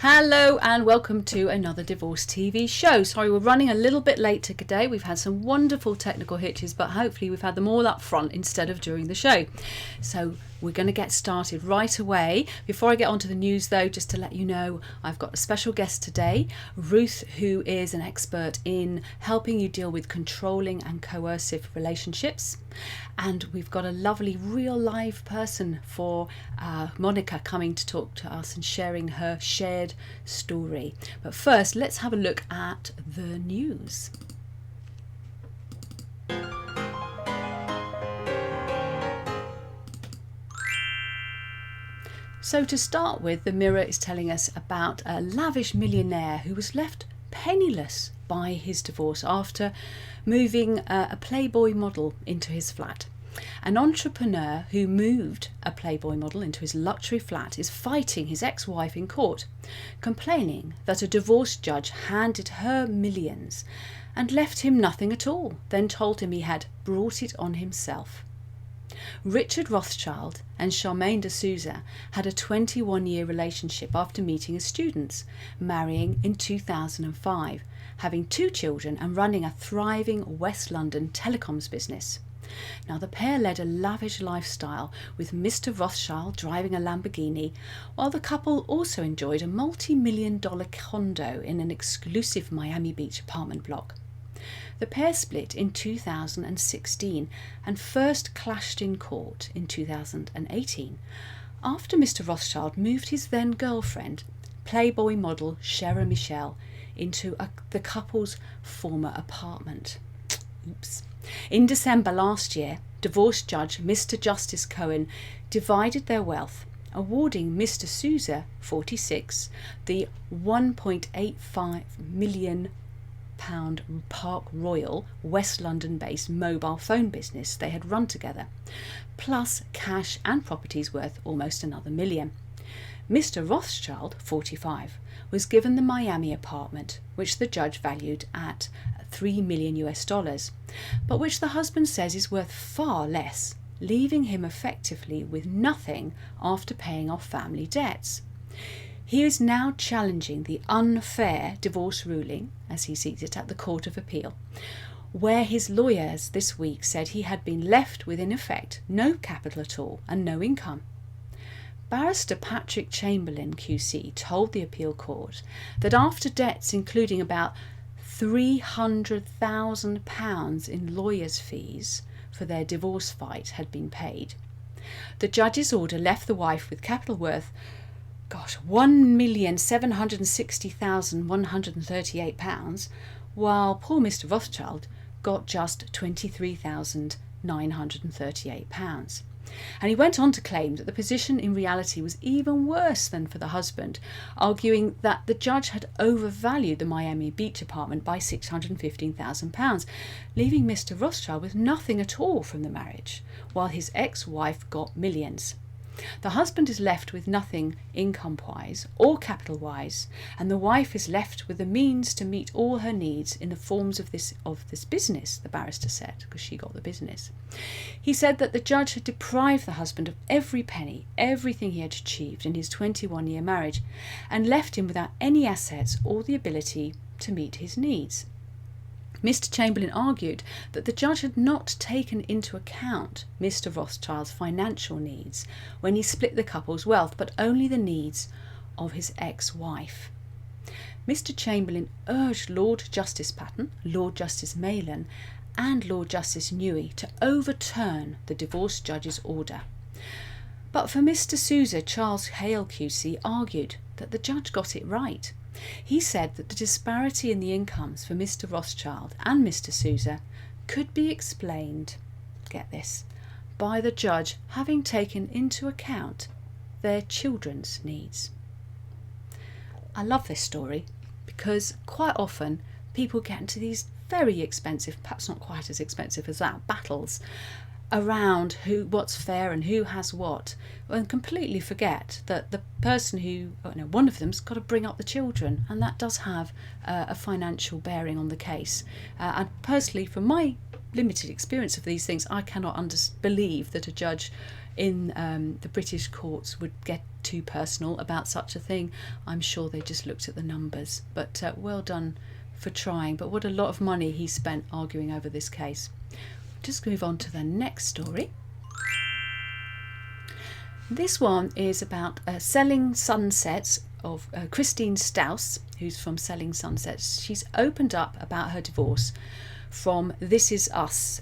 Hello and welcome to another divorce TV show. Sorry, we're running a little bit late today. We've had some wonderful technical hitches, but hopefully we've had them all up front instead of during the show. So we're going to get started right away. Before I get on to the news though, just to let you know, I've got a special guest today, Ruth, who is an expert in helping you deal with controlling and coercive relationships. And we've got a lovely real live person for Monica coming to talk to us and sharing her shared story. But first, let's have a look at the news. So to start with, the Mirror is telling us about a lavish millionaire who was left penniless by his divorce after moving a Playboy model into his flat. An entrepreneur who moved a Playboy model into his luxury flat is fighting his ex-wife in court, complaining that a divorce judge handed her millions and left him nothing at all, then told him he had brought it on himself. Richard Rothschild and Charmaine de Souza had a 21-year relationship after meeting as students, marrying in 2005, having 2 children and running a thriving West London telecoms business. Now, the pair led a lavish lifestyle, with Mr. Rothschild driving a Lamborghini, while the couple also enjoyed a multi-million-dollar condo in an exclusive Miami Beach apartment block. The pair split in 2016 and first clashed in court in 2018 after Mr. Rothschild moved his then girlfriend, Playboy model Shera Michelle, into the couple's former apartment. Oops. In December last year, divorce judge Mr. Justice Cohen divided their wealth, awarding Mr. Souza, 46, the £1.85 million Park Royal, West London-based mobile phone business they had run together, plus cash and properties worth almost another £1 million. Mr. Rothschild, 45, was given the Miami apartment, which the judge valued at $3 million, but which the husband says is worth far less, leaving him effectively with nothing after paying off family debts. He is now challenging the unfair divorce ruling, as he sees it, at the Court of Appeal, where his lawyers this week said he had been left with, in effect, no capital at all and no income. Barrister Patrick Chamberlain QC told the appeal court that after debts including about £300,000 in lawyers' fees for their divorce fight had been paid, the judge's order left the wife with capital worth £1,760,138, while poor Mr. Rothschild got just £23,938. And he went on to claim that the position in reality was even worse than for the husband, arguing that the judge had overvalued the Miami Beach apartment by £615,000, leaving Mr. Rothschild with nothing at all from the marriage, while his ex-wife got millions. The husband is left with nothing income-wise or capital-wise, and the wife is left with the means to meet all her needs in the forms of this business, the barrister said, because she got the business. He said that the judge had deprived the husband of every penny, everything he had achieved in his 21-year marriage, and left him without any assets or the ability to meet his needs. Mr. Chamberlain argued that the judge had not taken into account Mr. Rothschild's financial needs when he split the couple's wealth, but only the needs of his ex-wife. Mr. Chamberlain urged Lord Justice Patten, Lord Justice Malan and Lord Justice Newey to overturn the divorce judge's order. But for Mr. Souza, Charles Hale QC argued that the judge got it right. He said that the disparity in the incomes for Mr. Rothschild and Mr. Souza could be explained, get this, by the judge having taken into account their children's needs. I love this story because quite often people get into these very expensive, perhaps not quite as expensive as that, battles, around what's fair and who has what, and completely forget that the person who, one of them's got to bring up the children, and that does have a financial bearing on the case. And personally, from my limited experience of these things, I cannot believe that a judge in the British courts would get too personal about such a thing. I'm sure they just looked at the numbers, but well done for trying. But what a lot of money he spent arguing over this case. Just move on to the next story. This one is about Selling Sunsets of Christine Staus, who's from Selling Sunsets. She's opened up about her divorce from This Is Us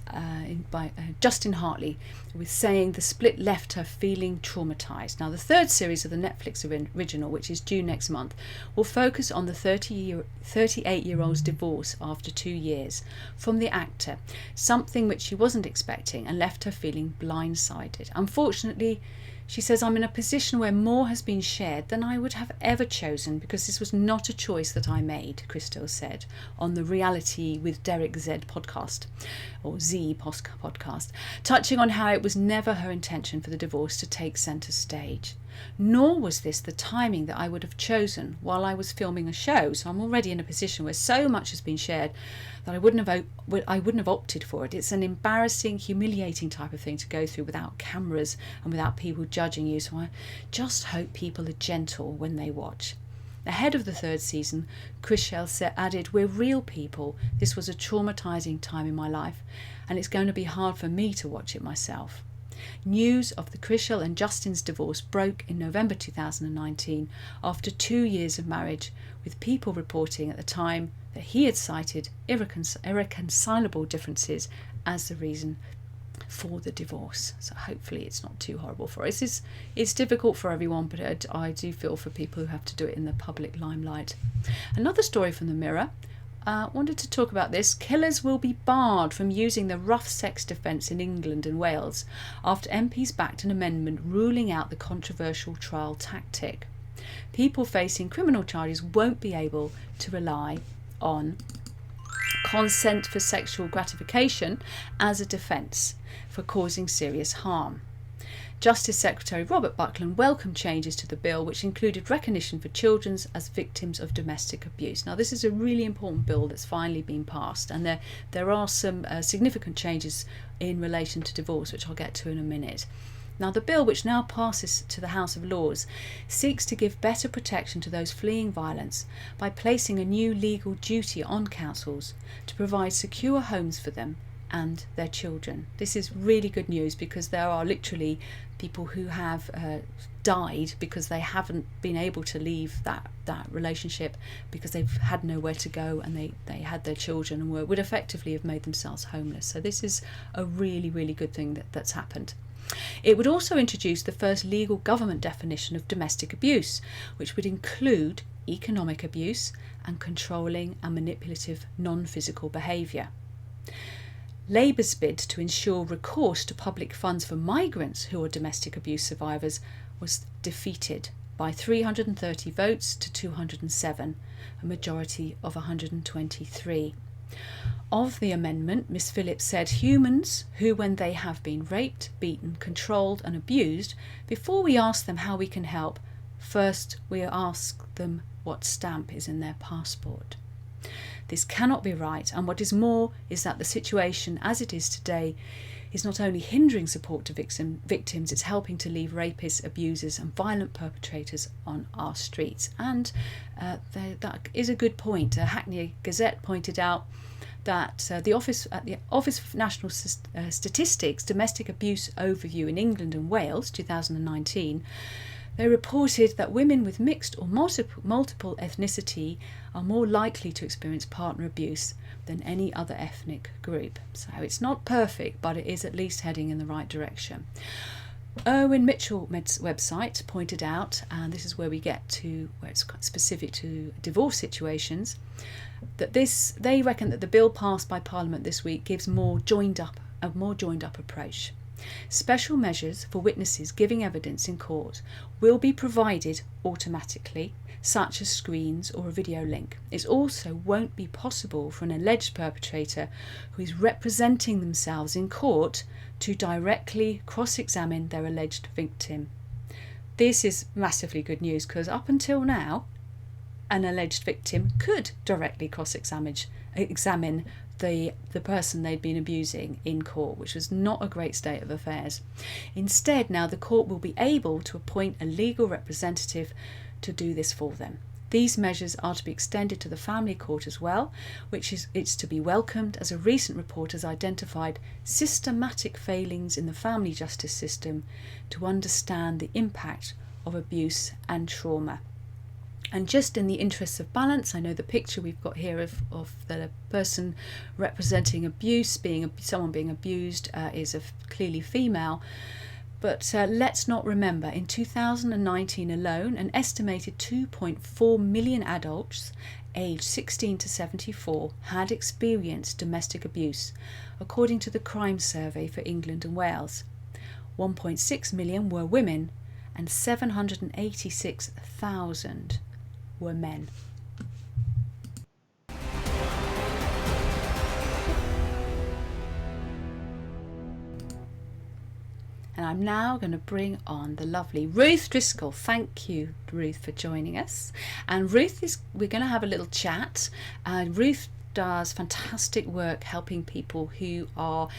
by Justin Hartley, with saying the split left her feeling traumatised. Now, the third series of the Netflix original, which is due next month, will focus on the 38-year-old's divorce after 2 years from the actor, something which she wasn't expecting and left her feeling blindsided. Unfortunately, she says, I'm in a position where more has been shared than I would have ever chosen, because this was not a choice that I made, Christelle said on the Reality with Derek Z podcast, or Z podcast, touching on how it was never her intention for the divorce to take centre stage. Nor was this the timing that I would have chosen while I was filming a show. So I'm already in a position where so much has been shared that I wouldn't have opted for it. It's an embarrassing, humiliating type of thing to go through without cameras and without people judging you. So I just hope people are gentle when they watch. Ahead of the third season, Christelle added, we're real people. This was a traumatising time in my life, and it's going to be hard for me to watch it myself. News of the Christelle and Justin's divorce broke in November 2019 after 2 years of marriage, with people reporting at the time that he had cited irreconcilable differences as the reason for the divorce. So hopefully it's not too horrible for us. It's difficult for everyone, but I do feel for people who have to do it in the public limelight. Another story from the Mirror. Wanted to talk about this. Killers will be barred from using the rough sex defence in England and Wales after MPs backed an amendment ruling out the controversial trial tactic. People facing criminal charges won't be able to rely on consent for sexual gratification as a defence for causing serious harm. Justice Secretary Robert Buckland welcomed changes to the bill, which included recognition for children as victims of domestic abuse. Now, this is a really important bill that's finally been passed, and there are some significant changes in relation to divorce, which I'll get to in a minute. Now, the bill, which now passes to the House of Lords, seeks to give better protection to those fleeing violence by placing a new legal duty on councils to provide secure homes for them and their children. This is really good news, because there are literally people who have died because they haven't been able to leave that relationship because they've had nowhere to go, and they had their children and would effectively have made themselves homeless. So this is a really, really good thing that's happened. It would also introduce the first legal government definition of domestic abuse, which would include economic abuse and controlling and manipulative non-physical behaviour. Labour's bid to ensure recourse to public funds for migrants who are domestic abuse survivors was defeated by 330 votes to 207, a majority of 123. Of the amendment, Ms Phillips said humans who, when they have been raped, beaten, controlled and abused, before we ask them how we can help, first we ask them what stamp is in their passport. This cannot be right, and what is more is that the situation as it is today is not only hindering support to victims, it's helping to leave rapists, abusers and violent perpetrators on our streets. And that is a good point. Hackney Gazette pointed out that the Office of National Statistics Domestic Abuse Overview in England and Wales 2019, they reported that women with mixed or multiple ethnicity are more likely to experience partner abuse than any other ethnic group. So it's not perfect, but it is at least heading in the right direction. Owen Mitchell's website pointed out, and this is where we get to where it's specific to divorce situations, that they reckon that the bill passed by Parliament this week gives a more joined up approach. Special measures for witnesses giving evidence in court will be provided automatically, such as screens or a video link. It also won't be possible for an alleged perpetrator who is representing themselves in court to directly cross-examine their alleged victim. This is massively good news, because up until now, an alleged victim could directly examine the person they'd been abusing in court, which was not a great state of affairs. Instead, now the court will be able to appoint a legal representative to do this for them. These measures are to be extended to the family court as well, it's to be welcomed, as a recent report has identified systematic failings in the family justice system to understand the impact of abuse and trauma. And just in the interests of balance, I know the picture we've got here of the person representing abuse, someone being abused, is clearly female. But let's not remember, in 2019 alone, an estimated 2.4 million adults aged 16 to 74 had experienced domestic abuse, according to the Crime Survey for England and Wales. 1.6 million were women and 786,000 were men. And I'm now going to bring on the lovely Ruth Driscoll. Thank you, Ruth, for joining us. And we're going to have a little chat. Ruth does fantastic work helping people who are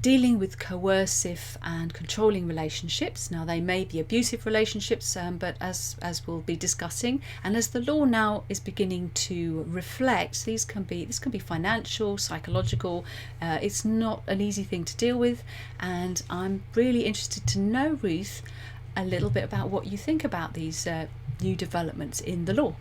dealing with coercive and controlling relationships. Now, they may be abusive relationships, but as we'll be discussing, and as the law now is beginning to reflect, this can be financial, psychological. It's not an easy thing to deal with, and I'm really interested to know, Ruth, a little bit about what you think about these new developments in the law.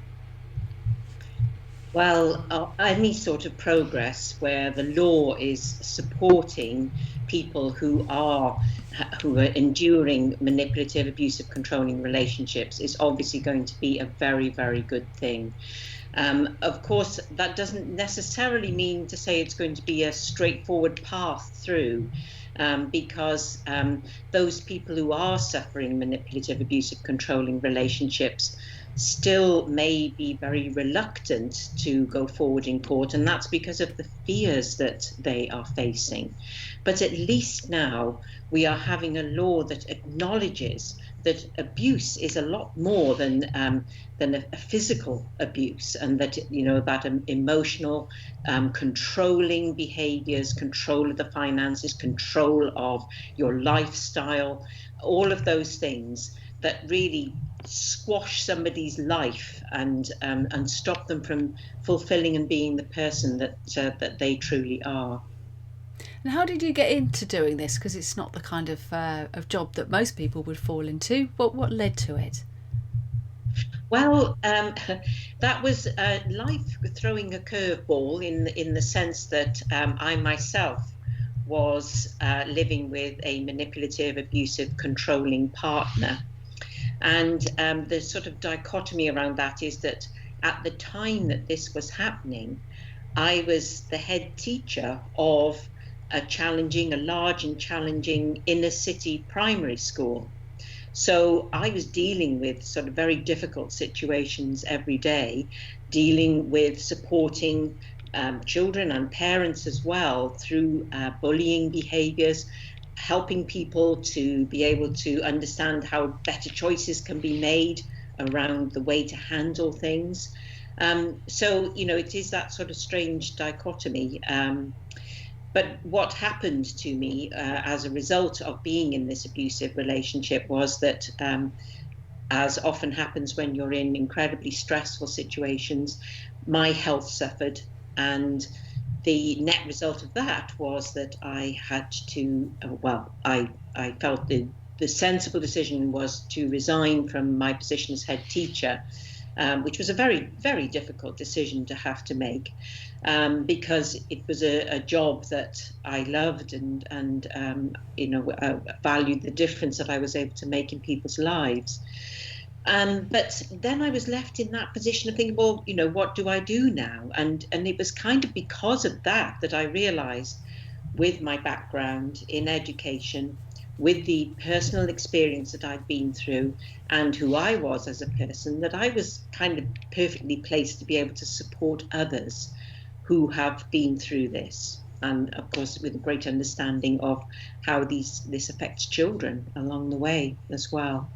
Well, any sort of progress where the law is supporting people who are enduring manipulative, abusive, controlling relationships is obviously going to be a very, very good thing. Of course, that doesn't necessarily mean to say it's going to be a straightforward path through, because those people who are suffering manipulative, abusive, controlling relationships still may be very reluctant to go forward in court, and that's because of the fears that they are facing. But at least now we are having a law that acknowledges that abuse is a lot more than a physical abuse, and that that emotional, controlling behaviors, control of the finances, control of your lifestyle, all of those things that really squash somebody's life and stop them from fulfilling and being the person that they truly are. And how did you get into doing this? Because it's not the kind of job that most people would fall into. What led to it? Well, that was life throwing a curveball in the sense that I myself was living with a manipulative, abusive, controlling partner. And the sort of dichotomy around that is that at the time that this was happening, I was the head teacher of a large and challenging inner city primary school. So I was dealing with sort of very difficult situations every day, dealing with supporting children and parents as well through bullying behaviors, helping people to be able to understand how better choices can be made around the way to handle things. So, it is that sort of strange dichotomy. But what happened to me as a result of being in this abusive relationship was that, as often happens when you're in incredibly stressful situations, my health suffered, and the net result of that was that I had to, I felt the sensible decision was to resign from my position as head teacher, which was a very, very difficult decision to have to make, because it was a job that I loved and valued the difference that I was able to make in people's lives. But then I was left in that position of thinking, well, what do I do now? And it was kind of because of that I realized, with my background in education, with the personal experience that I've been through and who I was as a person, that I was kind of perfectly placed to be able to support others who have been through this. And of course, with a great understanding of how this affects children along the way as well.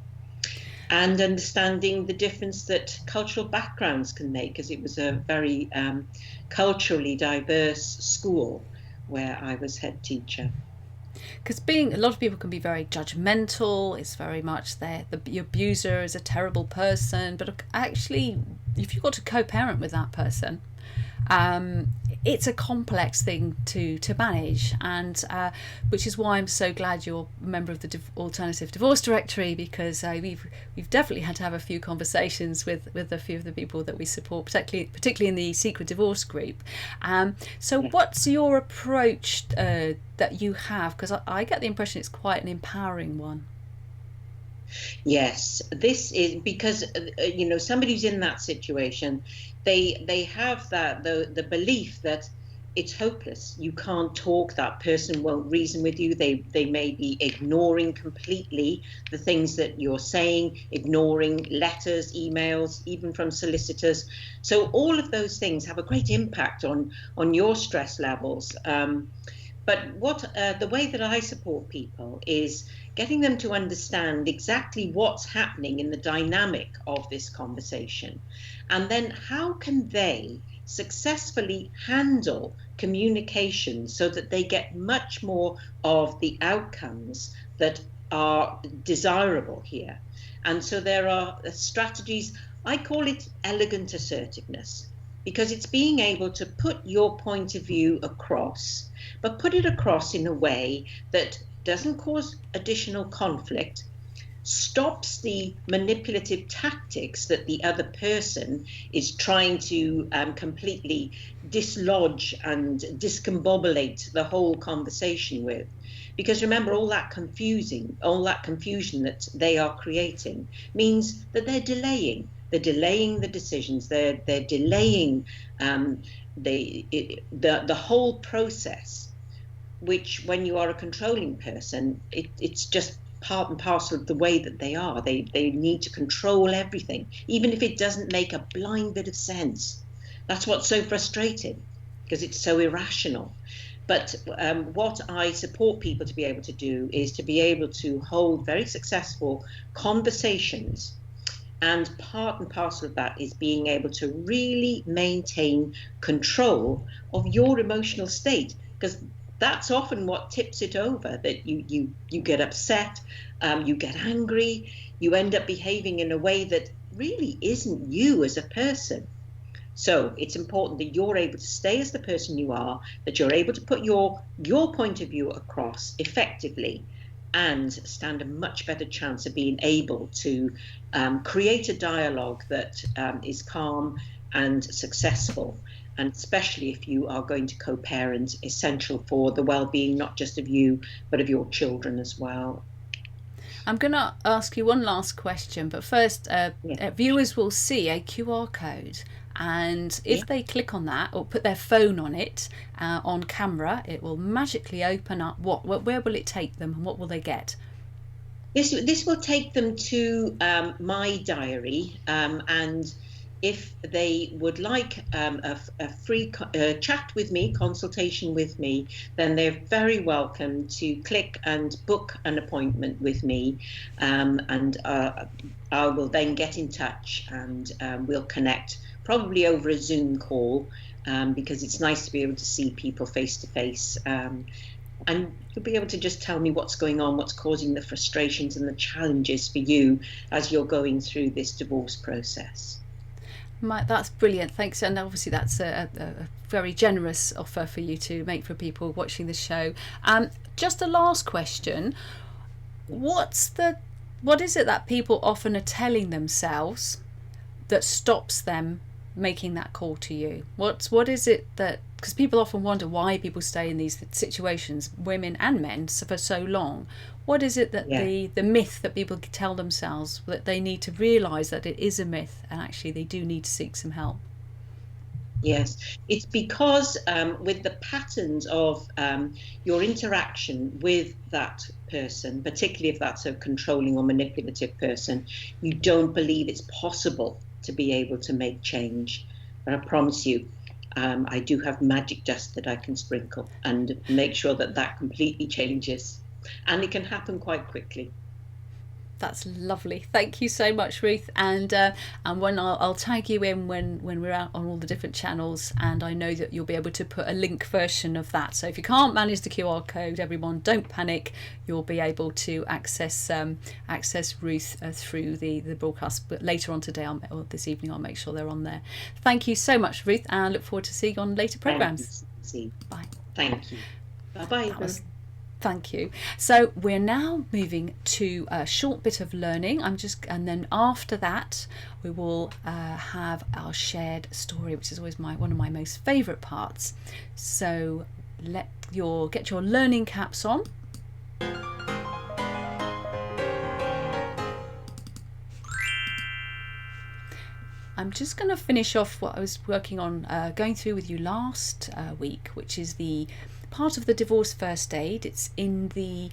And understanding the difference that cultural backgrounds can make, because it was a very culturally diverse school where I was head teacher. Because a lot of people can be very judgmental. It's very much the abuser is a terrible person, but actually, if you've got to co-parent with that person, it's a complex thing to manage, and which is why I'm so glad you're a member of the Alternative Divorce Directory, because we've definitely had to have a few conversations with a few of the people that we support, particularly in the Secret Divorce group. What's your approach that you have? Because I get the impression it's quite an empowering one. Yes, this is because somebody who's in that situation, they have that the belief that it's hopeless. You can't talk. That person won't reason with you. They may be ignoring completely the things that you're saying, ignoring letters, emails, even from solicitors. So all of those things have a great impact on your stress levels. But the way that I support people is getting them to understand exactly what's happening in the dynamic of this conversation, and then how can they successfully handle communication so that they get much more of the outcomes that are desirable here. And so there are strategies. I call it elegant assertiveness, because it's being able to put your point of view across, but put it across in a way that doesn't cause additional conflict, stops the manipulative tactics that the other person is trying to completely dislodge and discombobulate the whole conversation with. Because remember, all that confusion that they are creating means that they're delaying the decisions, they're delaying the whole process, which when you are a controlling person, it's just part and parcel of the way that they are. They need to control everything, even if it doesn't make a blind bit of sense. That's what's so frustrating, because it's so irrational. But what I support people to be able to do is to be able to hold very successful conversations. And part and parcel of that is being able to really maintain control of your emotional state, because that's often what tips it over, that you get upset, you get angry, you end up behaving in a way that really isn't you as a person. So it's important that you're able to stay as the person you are, that you're able to put your point of view across effectively, and stand a much better chance of being able to create a dialogue that is calm and successful. And especially if you are going to co-parent, essential for the well-being not just of you but of your children as well. I'm going to ask you one last question, but first viewers will see a QR code, and if they click on that or put their phone on it on camera, it will magically open up. Where will it take them, and what will they get? This will take them to my diary, and if they would like a free chat with me, consultation with me, then they're very welcome to click and book an appointment with me, and I will then get in touch, and we'll connect, probably over a Zoom call, because it's nice to be able to see people face to face. And you'll be able to just tell me what's going on, what's causing the frustrations and the challenges for you as you're going through this divorce process. That's brilliant, thanks. And obviously that's a very generous offer for you to make for people watching the show. Just a last question. What is it that people often are telling themselves that stops them making that call to you? What is it that, because people often wonder why people stay in these situations, women and men, for so long. What is it that the myth that people tell themselves, that they need to realise that it is a myth and actually they do need to seek some help? Yes, it's because with the patterns of your interaction with that person, particularly if that's a controlling or manipulative person, you don't believe it's possible to be able to make change. But I promise you, I do have magic dust that I can sprinkle and make sure that that completely changes. And it can happen quite quickly. That's lovely. Thank you so much, Ruth. And when I'll tag you in when we're out on all the different channels, and I know that you'll be able to put a link version of that. So if you can't manage the QR code, everyone, don't panic. You'll be able to access Ruth through the broadcast. But later on today, or this evening, I'll make sure they're on there. Thank you so much, Ruth, and I look forward to seeing you on later programs. Bye. Thank you. Bye-bye. Thank you. So we're now moving to a short bit of learning. And then after that, we will have our shared story, which is always one of my most favourite parts. So get your learning caps on. I'm just going to finish off what I was working on, going through with you last week, which is the part of the divorce first aid. It's in the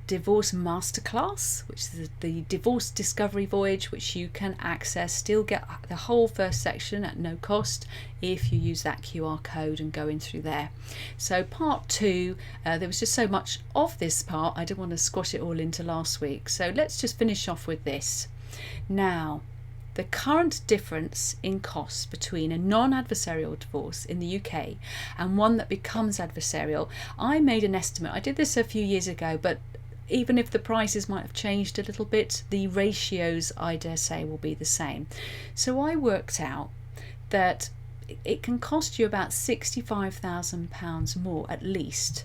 divorce masterclass, which is the divorce discovery voyage, which you can access, still get the whole first section at no cost if you use that QR code and go in through there. So part 2, there was just so much of this part, I didn't want to squash it all into last week. So let's just finish off with this. Now, the current difference in costs between a non-adversarial divorce in the UK and one that becomes adversarial, I made an estimate. I did this a few years ago, but even if the prices might have changed a little bit, the ratios, I dare say, will be the same. So I worked out that it can cost you about £65,000 more at least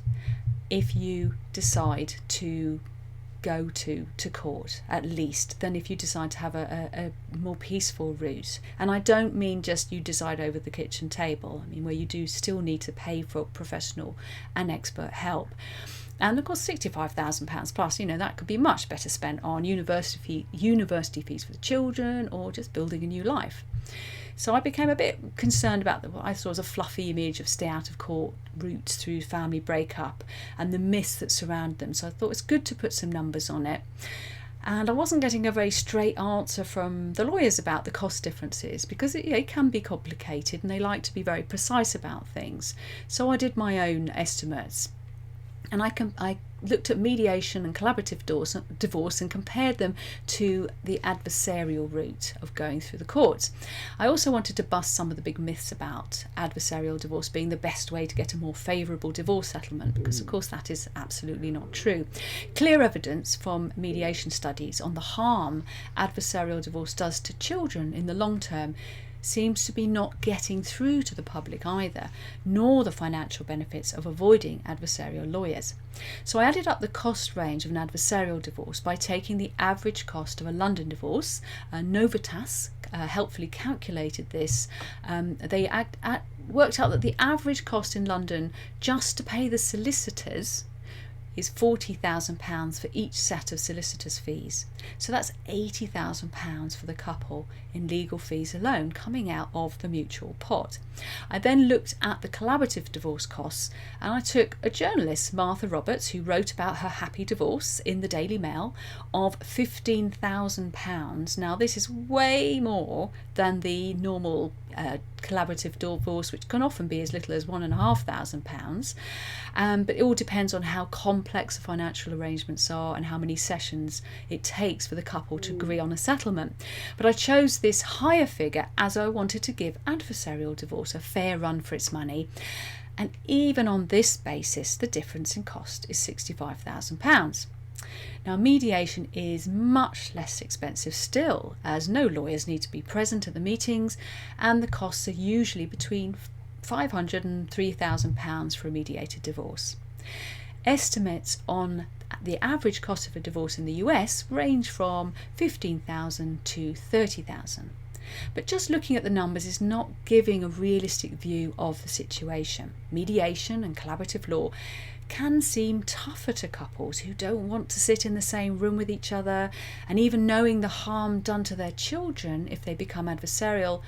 if you decide to go to court, at least, than if you decide to have a more peaceful route. And I don't mean just you decide over the kitchen table. I mean where you do still need to pay for professional and expert help. And of course £65,000 plus, that could be much better spent on university fees for the children, or just building a new life. So I became a bit concerned about what I saw as a fluffy image of stay out of court routes through family breakup and the myths that surround them. So I thought it's good to put some numbers on it. And I wasn't getting a very straight answer from the lawyers about the cost differences, because it can be complicated and they like to be very precise about things. So I did my own estimates. And I looked at mediation and collaborative divorce and compared them to the adversarial route of going through the courts. I also wanted to bust some of the big myths about adversarial divorce being the best way to get a more favourable divorce settlement, because of course that is absolutely not true. Clear evidence from mediation studies on the harm adversarial divorce does to children in the long term seems to be not getting through to the public either, nor the financial benefits of avoiding adversarial lawyers. So I added up the cost range of an adversarial divorce by taking the average cost of a London divorce. Novitas helpfully calculated this. They worked out that the average cost in London just to pay the solicitors is £40,000 for each set of solicitors' fees. So that's £80,000 for the couple in legal fees alone, coming out of the mutual pot. I then looked at the collaborative divorce costs, and I took a journalist, Martha Roberts, who wrote about her happy divorce in the Daily Mail, of £15,000. Now this is way more than the normal collaborative divorce, which can often be as little as £1,500, but it all depends on how complex the financial arrangements are and how many sessions it takes for the couple to agree on a settlement. But I chose this higher figure as I wanted to give adversarial divorce a fair run for its money, and even on this basis the difference in cost is £65,000. Now, mediation is much less expensive still, as no lawyers need to be present at the meetings, and the costs are usually between £500 and £3,000 for a mediated divorce. Estimates on the average cost of a divorce in the US range from £15,000 to £30,000. But just looking at the numbers is not giving a realistic view of the situation. Mediation and collaborative law can seem tougher to couples who don't want to sit in the same room with each other, and even knowing the harm done to their children if they become adversarial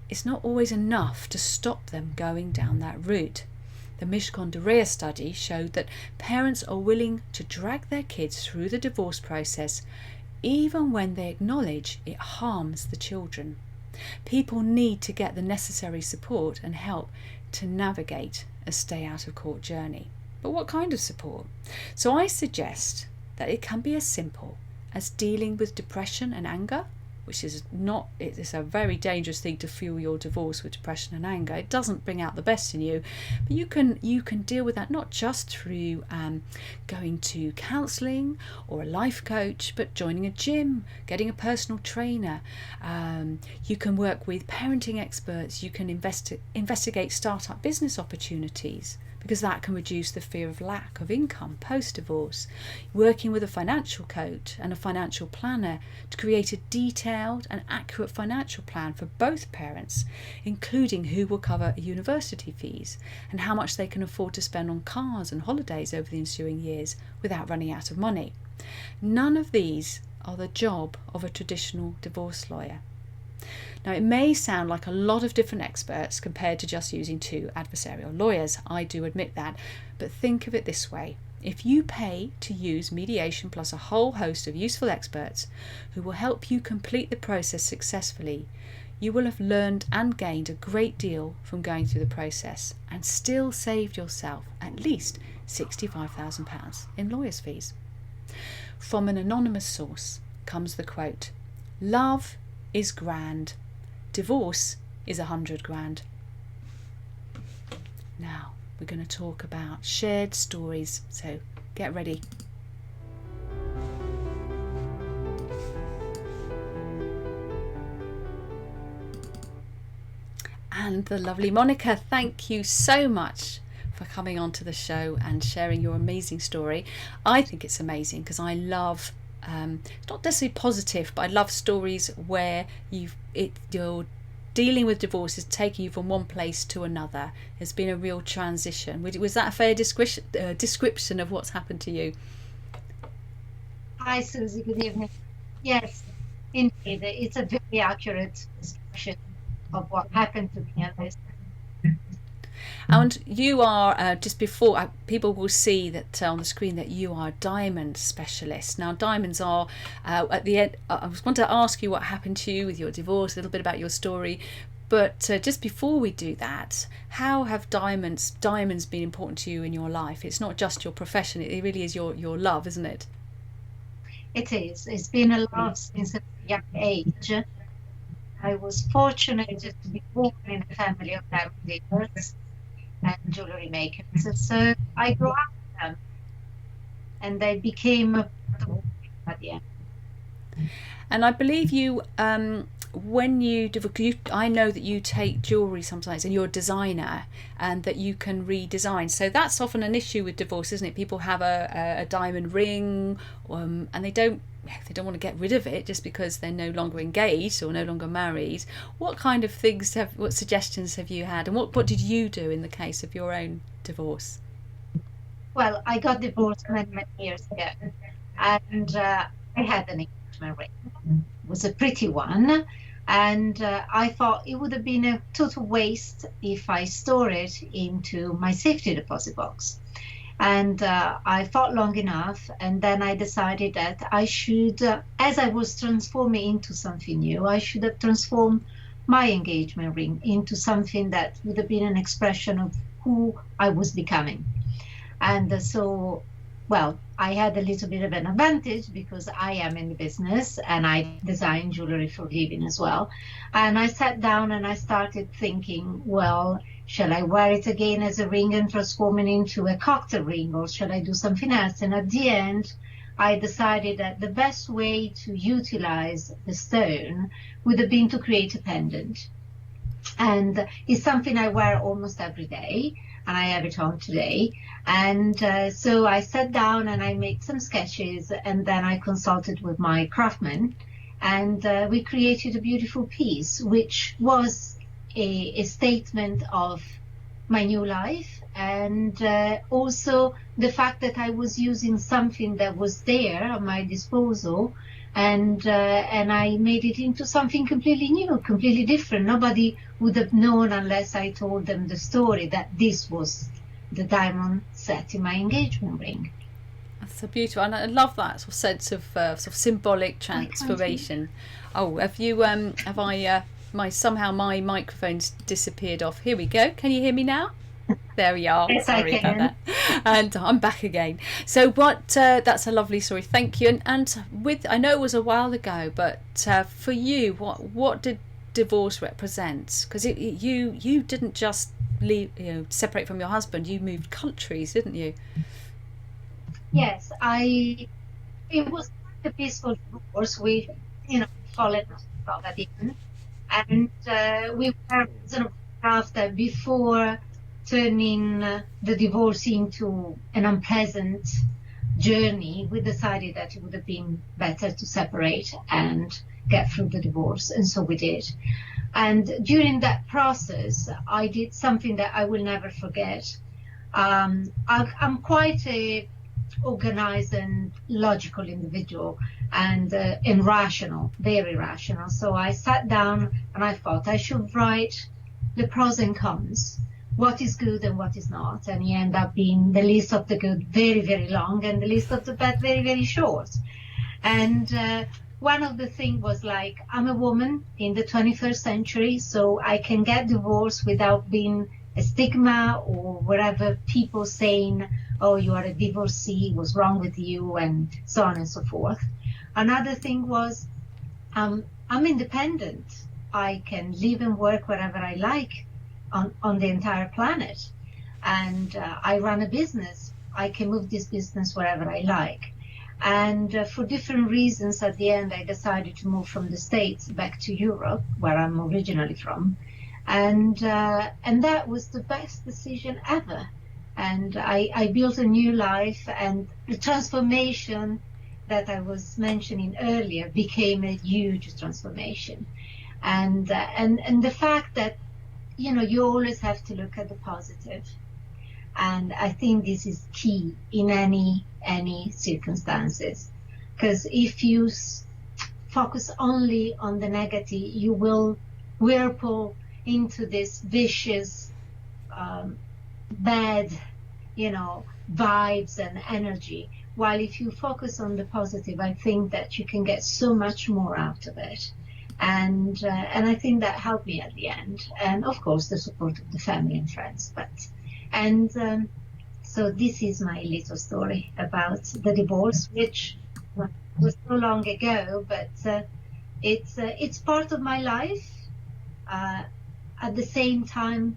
it's not always enough to stop them going down that route. The Mishkondaria study showed that parents are willing to drag their kids through the divorce process even when they acknowledge it harms the children. People need to get the necessary support and help to navigate a stay out of court journey. But what kind of support? So I suggest that it can be as simple as dealing with depression and anger, which is not, it's a very dangerous thing to fuel your divorce with depression and anger. It doesn't bring out the best in you, but you can deal with that not just through going to counselling or a life coach, but joining a gym, getting a personal trainer. You can work with parenting experts. You can investigate startup business opportunities, because that can reduce the fear of lack of income post-divorce. Working with a financial coach and a financial planner to create a detailed and accurate financial plan for both parents, including who will cover university fees and how much they can afford to spend on cars and holidays over the ensuing years without running out of money. None of these are the job of a traditional divorce lawyer. Now, it may sound like a lot of different experts compared to just using 2 adversarial lawyers. I do admit that. But think of it this way. If you pay to use mediation plus a whole host of useful experts who will help you complete the process successfully, you will have learned and gained a great deal from going through the process and still saved yourself at least £65,000 in lawyer's fees. From an anonymous source comes the quote, "Love is grand. Divorce is 100 grand. Now we're going to talk about shared stories, so get ready. And the lovely Monica, thank you so much for coming onto the show and sharing your amazing story. I think it's amazing because I love it's not necessarily positive, but I love stories where you're dealing with divorce is taking you from one place to another. It's been a real transition. Was that a fair description of what's happened to you? Hi, Susie. Good evening. Yes, indeed. It's a very accurate description of what happened to me. And you are, just before, people will see that on the screen that you are a diamond specialist. Now, diamonds are, at the end, I was going to ask you what happened to you with your divorce, a little bit about your story. But just before we do that, how have diamonds been important to you in your life? It's not just your profession, it really is your love, isn't it? It is. It's been a love since a young age. I was fortunate to be born in a family of diamond dealers and jewelry makers. So I grew up with them, and they became a part of at the end. And I believe you, when you I know that you take jewelry sometimes, and you're a designer, and that you can redesign. So that's often an issue with divorce, isn't it? People have a diamond ring, and they don't want to get rid of it just because they're no longer engaged or no longer married. What suggestions have you had, and what did you do in the case of your own divorce? Well, I got divorced many years ago, and I had an engagement ring. It was a pretty one, and I thought it would have been a total waste if I store it into my safety deposit box. And I thought long enough, and then I decided that I should, as I was transforming into something new, I should have transformed my engagement ring into something that would have been an expression of who I was becoming. And so, well, I had a little bit of an advantage because I am in the business and I design jewelry for a living as well. And I sat down and I started thinking, well, shall I wear it again as a ring and transform it into a cocktail ring, or shall I do something else? And at the end, I decided that the best way to utilize the stone would have been to create a pendant. And it's something I wear almost every day, and I have it on today. And so I sat down and I made some sketches, and then I consulted with my craftsman, and we created a beautiful piece, which was a statement of my new life, and also the fact that I was using something that was there at my disposal, and I made it into something completely new, completely different. Nobody would have known unless I told them the story that this was the diamond set in my engagement ring. That's so beautiful, and I love that sort of sense of sort of symbolic transformation. Oh, have you? Have I? Somehow my microphone's disappeared off. Here we go. Can you hear me now? There we are. Yes, Sorry I can. about that. And I'm back again. So what? That's a lovely story. Thank you. And with, I know it was a while ago, but for you, what did divorce represent? Because you didn't just leave, separate from your husband. You moved countries, didn't you? Yes, it was a peaceful divorce. We, followed at the end, and we were sort of after before turning the divorce into an unpleasant journey. We decided that it would have been better to separate and get through the divorce, and so we did. And during that process, I did something that I will never forget. I'm quite a organized and logical individual, and rational, very rational. So I sat down and I thought I should write the pros and cons, what is good and what is not. And he ended up being the list of the good very, very long, and the list of the bad very, very short. And one of the things was like, I'm a woman in the 21st century, so I can get divorced without being a stigma or whatever, people saying, oh, you are a divorcee, what's wrong with you, and so on and so forth. Another thing was, I'm independent. I can live and work wherever I like on the entire planet. And I run a business. I can move this business wherever I like. And for different reasons, at the end, I decided to move from the States back to Europe, where I'm originally from. And that was the best decision ever. And I built a new life, and the transformation that I was mentioning earlier became a huge transformation. And the fact that, you always have to look at the positive. And I think this is key in any circumstances, because if you focus only on the negative, you will whirlpool into this vicious, bad, vibes and energy. While if you focus on the positive, I think that you can get so much more out of it. And I think that helped me at the end. And of course, the support of the family and friends. So this is my little story about the divorce, which was so long ago, but it's part of my life. At the same time,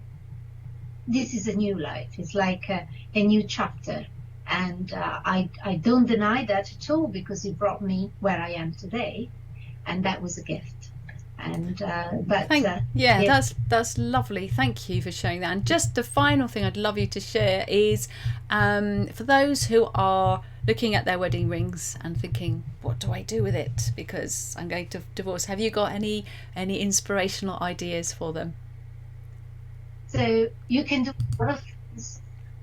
this is a new life. It's like a new chapter. And I don't deny that at all, because it brought me where I am today. And that was a gift. And that's lovely. Thank you for sharing that. And just the final thing I'd love you to share is for those who are looking at their wedding rings and thinking, what do I do with it, because I'm going to divorce, have you got any inspirational ideas for them? So you can do a lot of things.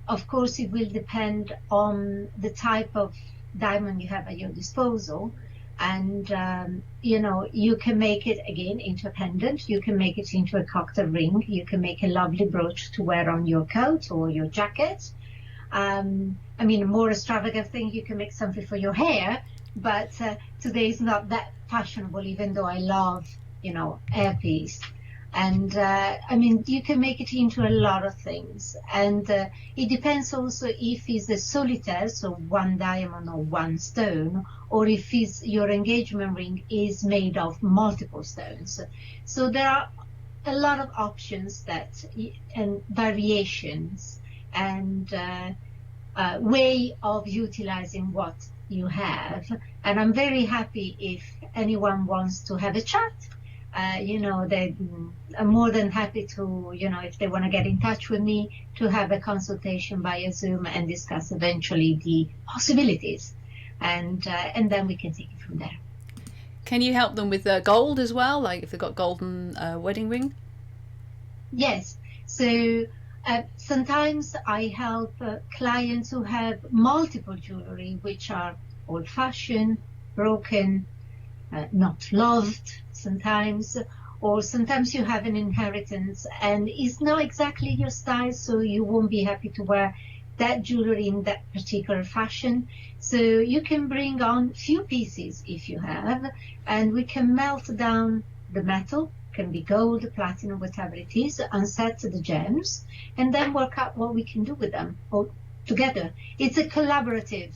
Of course, it will depend on the type of diamond you have at your disposal. And, you can make it, again, into a pendant. You can make it into a cocktail ring. You can make a lovely brooch to wear on your coat or your jacket. A more extravagant thing, you can make something for your hair. But today is not that fashionable, even though I love, hairpiece. And you can make it into a lot of things. And it depends also if it's a solitaire, so one diamond or one stone, or if your engagement ring is made of multiple stones. So there are a lot of options and variations and way of utilizing what you have. And I'm very happy if anyone wants to have a chat. I'm more than happy to, if they want to get in touch with me, to have a consultation via Zoom and discuss eventually the possibilities. And then we can take it from there. Can you help them with gold as well, like if they've got golden wedding ring? Yes. So sometimes I help clients who have multiple jewelry, which are old-fashioned, broken, not loved sometimes, or sometimes you have an inheritance and it's not exactly your style, so you won't be happy to wear that jewelry in that particular fashion. So you can bring on few pieces if you have, and we can melt down the metal, can be gold, platinum, whatever it is, and set the gems, and then work out what we can do with them all together. It's a collaborative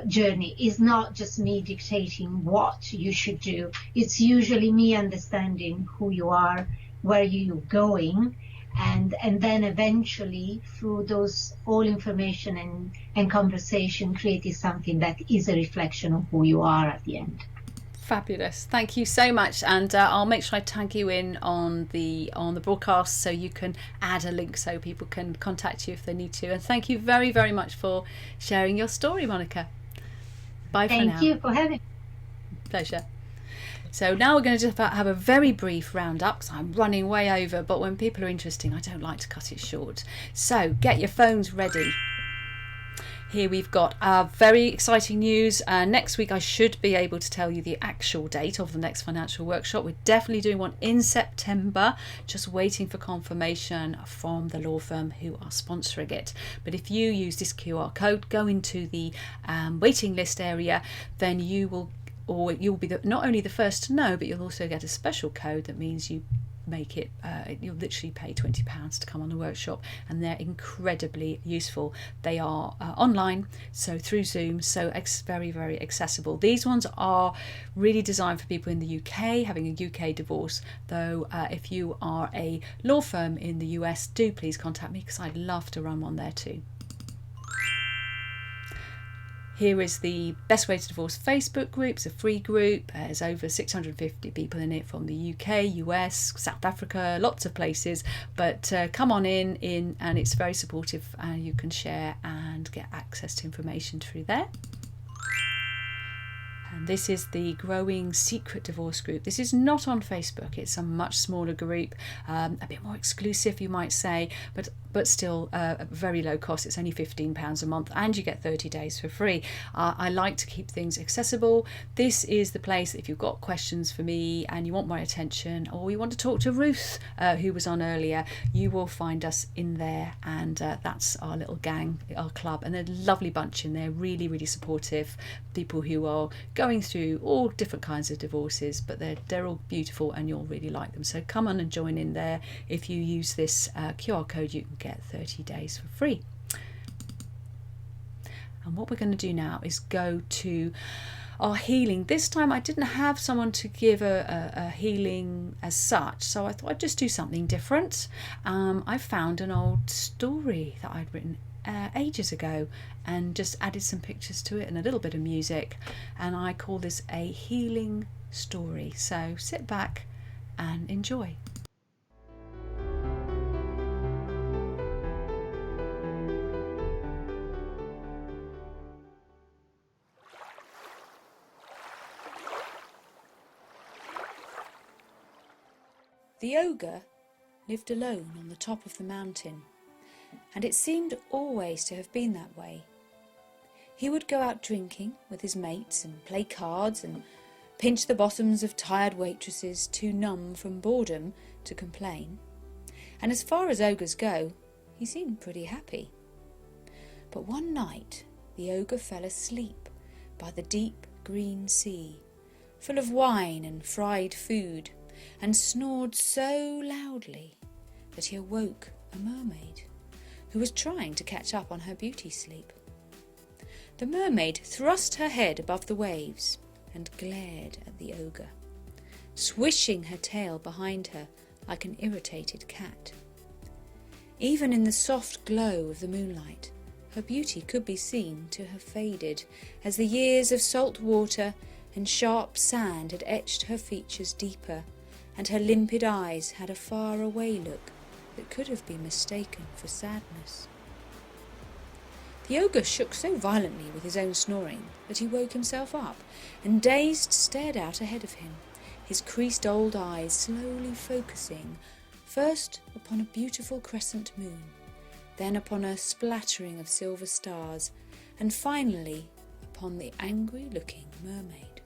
journey. Is not just me dictating what you should do. It's usually me understanding who you are, where you're going, and then eventually through those all information and conversation creating something that is a reflection of who you are at the end. Fabulous, thank you so much, and I'll make sure I tag you in on the broadcast so you can add a link so people can contact you if they need to. And thank you very, very much for sharing your story, Monica. Bye for now. Thank you for having me. Pleasure. So now we're going to just have a very brief roundup because I'm running way over, but when people are interesting I don't like to cut it short. So get your phones ready. Here we've got very exciting news. Next week I should be able to tell you the actual date of the next financial workshop. We're definitely doing one in September, just waiting for confirmation from the law firm who are sponsoring it. But if you use this QR code, go into the waiting list area, then you'll be not only the first to know, but you'll also get a special code that means you make it you'll literally pay £20 to come on the workshop, and they're incredibly useful. They are online, so through Zoom, so very, very accessible. These ones are really designed for people in the UK having a UK divorce, though if you are a law firm in the US, do please contact me because I'd love to run one there too. Here is the Best Way to Divorce Facebook group. It's a free group. There's over 650 people in it from the UK, US, South Africa, lots of places. But come on in, and it's very supportive. You can share and get access to information through there. And this is the Growing Secret Divorce group. This is not on Facebook. It's a much smaller group, a bit more exclusive, you might say, but still very low cost. It's only £15 a month, and you get 30 days for free. I like to keep things accessible. This is the place if you've got questions for me and you want my attention, or you want to talk to Ruth, who was on earlier, you will find us in there, and that's our little gang, our club, and they're a lovely bunch in there, really, really supportive people who are going through all different kinds of divorces, but they're all beautiful and you'll really like them. So come on and join in there. If you use this QR code, you can get 30 days for free. And what we're going to do now is go to our healing. This time I didn't have someone to give a healing as such, so I thought I'd just do something different. I found an old story that I'd written ages ago and just added some pictures to it and a little bit of music, and I call this a healing story. So sit back and enjoy. The ogre lived alone on the top of the mountain, and it seemed always to have been that way. He would go out drinking with his mates and play cards and pinch the bottoms of tired waitresses too numb from boredom to complain. And as far as ogres go, he seemed pretty happy. But one night the ogre fell asleep by the deep green sea, full of wine and fried food, and snored so loudly that he awoke a mermaid who was trying to catch up on her beauty sleep. The mermaid thrust her head above the waves and glared at the ogre, swishing her tail behind her like an irritated cat. Even in the soft glow of the moonlight, her beauty could be seen to have faded as the years of salt water and sharp sand had etched her features deeper, and her limpid eyes had a far-away look that could have been mistaken for sadness. The ogre shook so violently with his own snoring that he woke himself up and dazed stared out ahead of him, his creased old eyes slowly focusing first upon a beautiful crescent moon, then upon a splattering of silver stars, and finally upon upon the angry-looking mermaid.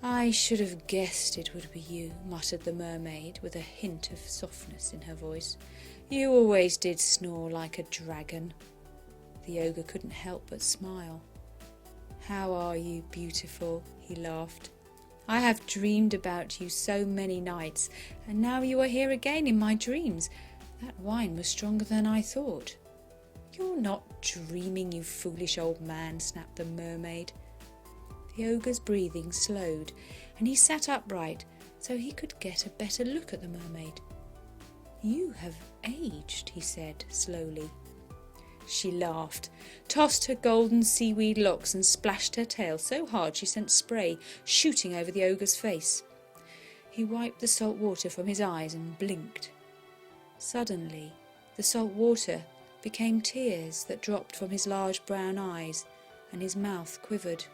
"I should have guessed it would be you," muttered the mermaid, with a hint of softness in her voice. "You always did snore like a dragon." The ogre couldn't help but smile. "How are you, beautiful?" he laughed. "I have dreamed about you so many nights, and now you are here again in my dreams. That wine was stronger than I thought." "You're not dreaming, you foolish old man," snapped the mermaid. The ogre's breathing slowed, and he sat upright so he could get a better look at the mermaid. "You have aged," he said slowly. She laughed, tossed her golden seaweed locks and splashed her tail so hard she sent spray shooting over the ogre's face. He wiped the salt water from his eyes and blinked. Suddenly, the salt water became tears that dropped from his large brown eyes, and his mouth quivered.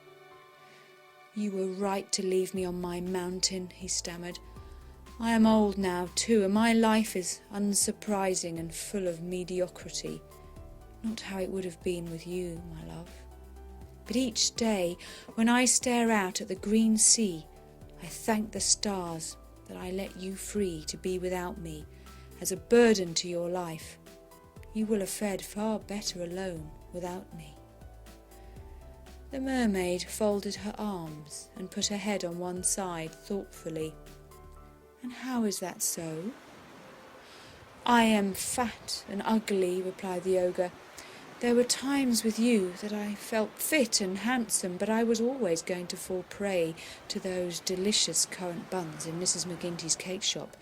"You were right to leave me on my mountain," he stammered. "I am old now too, and my life is unsurprising and full of mediocrity. Not how it would have been with you, my love. But each day, when I stare out at the green sea, I thank the stars that I let you free to be without me, as a burden to your life. You will have fared far better alone without me." The mermaid folded her arms and put her head on one side thoughtfully. "And how is that so?" "I am fat and ugly," replied the ogre. "There were times with you that I felt fit and handsome, but I was always going to fall prey to those delicious currant buns in Mrs. McGinty's cake shop,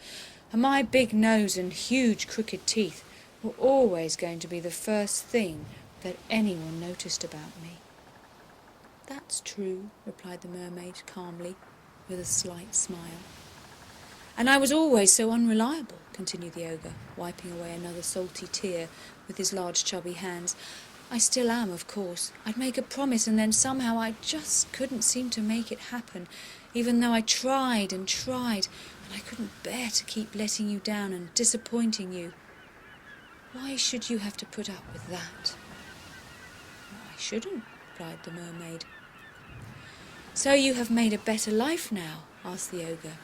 and my big nose and huge crooked teeth were always going to be the first thing that anyone noticed about me." "That's true," replied the mermaid calmly, with a slight smile. "And I was always so unreliable," continued the ogre, wiping away another salty tear with his large chubby hands. "I still am, of course. I'd make a promise and then somehow I just couldn't seem to make it happen, even though I tried and tried, and I couldn't bear to keep letting you down and disappointing you. Why should you have to put up with that?" "I shouldn't," replied the mermaid. "So you have made a better life now?" asked the ogre,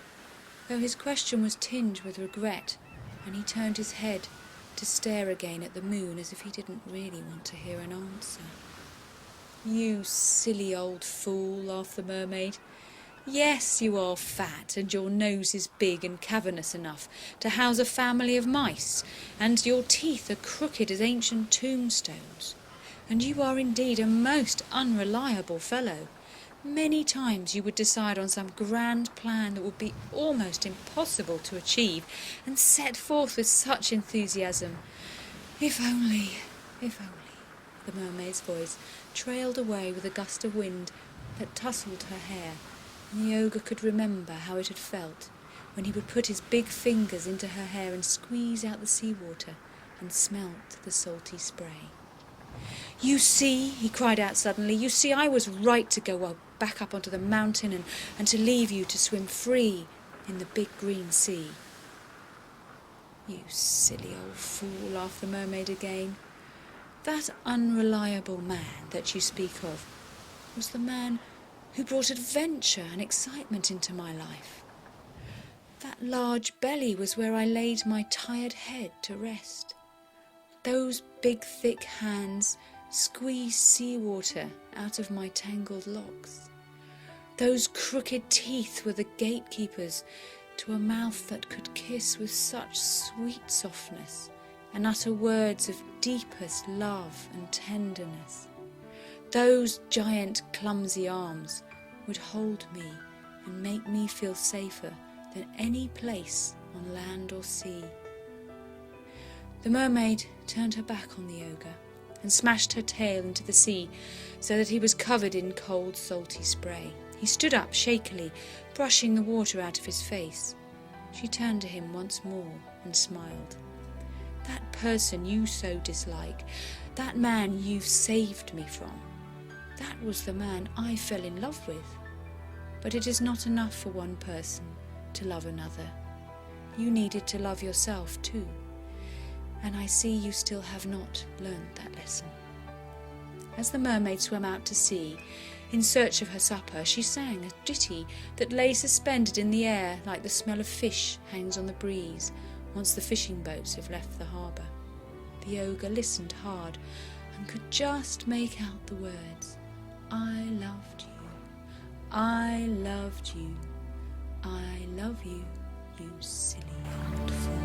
though his question was tinged with regret, and he turned his head to stare again at the moon as if he didn't really want to hear an answer. "You silly old fool," laughed the mermaid. "Yes, you are fat, and your nose is big and cavernous enough to house a family of mice, and your teeth are crooked as ancient tombstones. And you are indeed a most unreliable fellow. Many times you would decide on some grand plan that would be almost impossible to achieve, and set forth with such enthusiasm. If only, if only," the mermaid's voice trailed away with a gust of wind that tousled her hair, and the ogre could remember how it had felt when he would put his big fingers into her hair and squeeze out the seawater and smelt the salty spray. "You see," he cried out suddenly, "you see, I was right to go back up onto the mountain and to leave you to swim free in the big green sea." "You silly old fool," laughed the mermaid again. "That unreliable man that you speak of was the man who brought adventure and excitement into my life. That large belly was where I laid my tired head to rest. Those big thick hands squeezed seawater out of my tangled locks. Those crooked teeth were the gatekeepers to a mouth that could kiss with such sweet softness and utter words of deepest love and tenderness. Those giant clumsy arms would hold me and make me feel safer than any place on land or sea." The mermaid turned her back on the ogre and smashed her tail into the sea so that he was covered in cold, salty spray. He stood up shakily, brushing the water out of his face. She turned to him once more and smiled. "That person you so dislike, that man you've saved me from, that was the man I fell in love with. But it is not enough for one person to love another. You needed to love yourself too. And I see you still have not learned that lesson." As the mermaid swam out to sea in search of her supper, she sang a ditty that lay suspended in the air like the smell of fish hangs on the breeze once the fishing boats have left the harbour. The ogre listened hard and could just make out the words, "I loved you, I loved you, I love you, you silly old fool."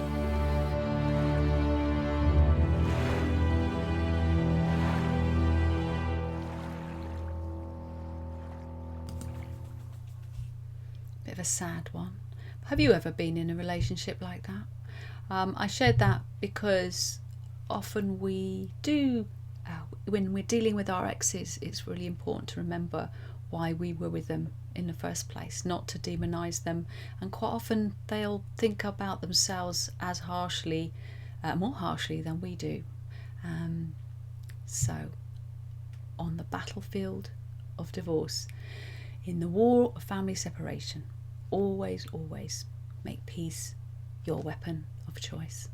Bit of a sad one. Have you ever been in a relationship like that? I shared that because often we do, when we're dealing with our exes, it's really important to remember why we were with them in the first place, not to demonise them. And quite often they'll think about themselves as harshly, more harshly than we do. So, on the battlefield of divorce, in the war of family separation, always, always make peace your weapon of choice.